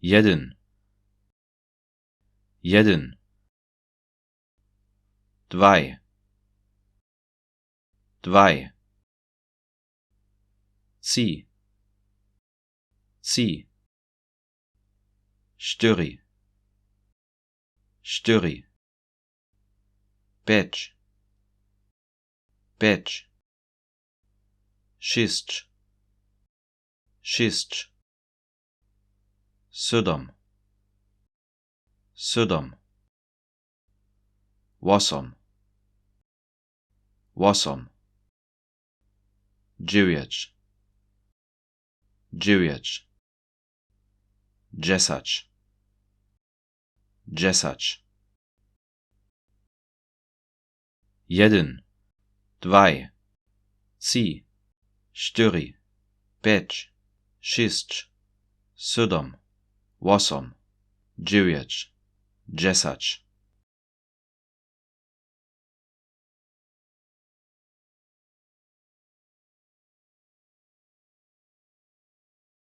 jedyn, jedyn, dwaj, dwaj, štyri, štyri, pjeć, šěsć, sydom, wosom, dźewjeć, dźesać, jedyn, dwaj, štyri, pjeć, šěsć, sydom, wosom, dźewjeć, dźesać.